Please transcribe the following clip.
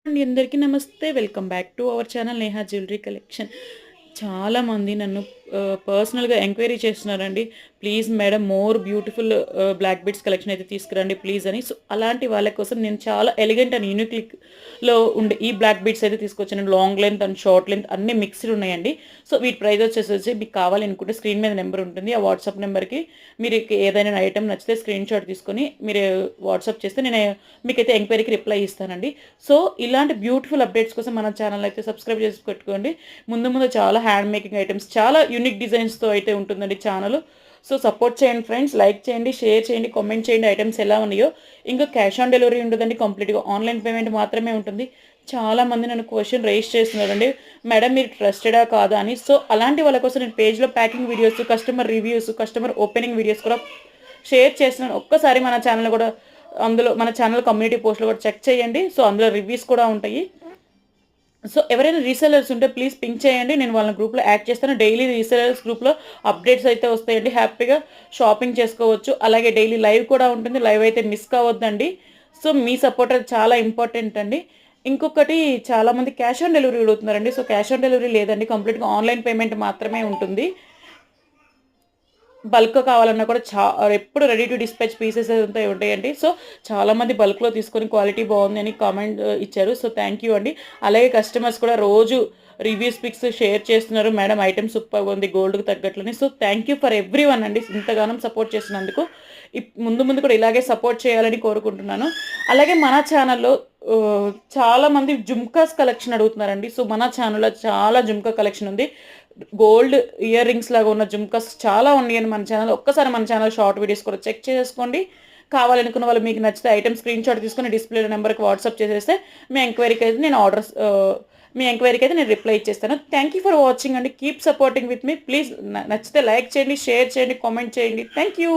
అండి అందరికీ నమస్తే. Welcome back to our channel Neha jewellery collection. చాలామంది నన్ను పర్సనల్‌గా ఎంక్వైరీ చేస్తున్నారండి. Please madam more beautiful black beads collection అయితే తీసుకురండి ప్లీజ్ అని. సో, అలాంటి వాళ్ళ కోసం నేను చాలా ఎలిగెంట్ అండ్ యూనిక్ లుక్‌లో ఉండే ఈ బ్లాక్ బీడ్స్ అయితే తీసుకొచ్చాను. Long length and short length అన్నీ మిక్స్డ్ ఉన్నాయండి. సో, వీటి ప్రైస్ వచ్చేసేసి మీకు కావాలనుకుంటే స్క్రీన్ మీద నెంబర్ ఉంటుంది. ఆ వాట్సాప్ నెంబర్‌కి మీరు ఏదైనా ఐటెమ్ నచ్చితే స్క్రీన్ షాట్ తీసుకొని మీరు వాట్సాప్ చేస్తే నేను మీకైతే ఎంక్వైరీకి రిప్లై ఇస్తానండి. సో, ఇలాంటి బ్యూటిఫుల్ అప్డేట్స్ కోసం మన ఛానల్ అయితే సబ్స్క్రైబ్ చేసి పెట్టుకోండి. ముందు ముందు చాలా హ్యాండ్ మేకింగ్ ఐటమ్స్, చాలా యూనిక్ డిజైన్స్‌తో అయితే ఉంటుందండి ఛానల్. సో, సపోర్ట్ చేయండి ఫ్రెండ్స్. లైక్ చేయండి, షేర్ చేయండి, కామెంట్ చేయండి ఐటమ్స్ ఎలా ఉన్నాయో. ఇంకా క్యాష్ ఆన్ డెలివరీ ఉండదండి. కంప్లీట్‌గా ఆన్‌లైన్ పేమెంట్ మాత్రమే ఉంటుంది. చాలామంది నన్ను క్వెషన్ రైజ్ చేస్తున్నారండి. మేడం మీరు ట్రస్టెడా కాదా అని. సో, అలాంటి వాళ్ళ కోసం నేను పేజ్‌లో packing videos, customer reviews, customer opening videos కూడా షేర్ చేస్తున్నాను. ఒక్కసారి మన ఛానల్ కూడా అందులో మన ఛానల్ కమ్యూనిటీ పోస్ట్‌లో కూడా చెక్ చేయండి. సో, అందులో రివ్యూస్ కూడా ఉంటాయి. సో, ఎవరైనా రీసెలర్స్ ఉంటే ప్లీజ్ పింక్ చేయండి. నేను వాళ్ళని గ్రూప్‌లో యాడ్ చేస్తాను. డైలీ రీసెలర్స్ గ్రూప్‌లో అప్డేట్స్ అయితే వస్తాయండి. హ్యాపీగా షాపింగ్ చేసుకోవచ్చు. అలాగే డైలీ లైవ్ కూడా ఉంటుంది. లైవ్ అయితే మిస్ కావద్దండి. సో, మీ సపోర్ట్ అది చాలా ఇంపార్టెంట్ అండి. ఇంకొకటి చాలామంది క్యాష్ ఆన్ డెలివరీ అడుగుతున్నారండి. సో, క్యాష్ ఆన్ డెలివరీ లేదండి. కంప్లీట్‌గా ఆన్‌లైన్ పేమెంట్ మాత్రమే ఉంటుంది. బల్క్ కావాలన్నా కూడా ఎప్పుడు రెడీ టు డిస్పాచ్ పీసెస్ అంతా ఉంటాయండి. సో, చాలామంది బల్క్‌లో తీసుకొని క్వాలిటీ బాగుంది అని కామెంట్ ఇచ్చారు. సో, థ్యాంక్ యూ అండి. అలాగే కస్టమర్స్ కూడా రోజు రివ్యూస్ పిక్స్ షేర్ చేస్తున్నారు. మేడం ఐటెమ్ సూపర్‌గా ఉంది గోల్డ్‌కి తగ్గట్లని. So, thank you for everyone అండి. ఇంతగానం సపోర్ట్ చేసినందుకు. ముందు ముందు కూడా ఇలాగే సపోర్ట్ చేయాలని కోరుకుంటున్నాను. అలాగే మన ఛానల్‌లో చాలామంది జుమ్కాస్ కలెక్షన్ అడుగుతున్నారండి. సో, మన ఛానల్‌లో చాలా జుమ్కా కలెక్షన్ ఉంది. గోల్డ్ ఇయర్ రింగ్స్ లాగా ఉన్న జుమ్కాస్ చాలా ఉన్నాయండి మన ఛానల్. ఒక్కసారి మన ఛానల్ షార్ట్ వీడియోస్ కూడా చెక్ చేసుకోండి. కావాలనుకున్న వాళ్ళు మీకు నచ్చితే ఐటెమ్ స్క్రీన్ షాట్ తీసుకొని డిస్‌ప్లే నెంబర్‌కి వాట్సాప్ చేసేస్తే మీ ఎంక్వైరీకి అయితే నేను మీ ఎంక్వైరీకి అయితే నేను రిప్లై ఇచ్చేస్తాను. థ్యాంక్ యూ ఫర్ వాచింగ్ అండి. Keep supporting with me. Please నచ్చితే లైక్ చేయండి, షేర్ చేయండి, కామెంట్ చేయండి. Thank you.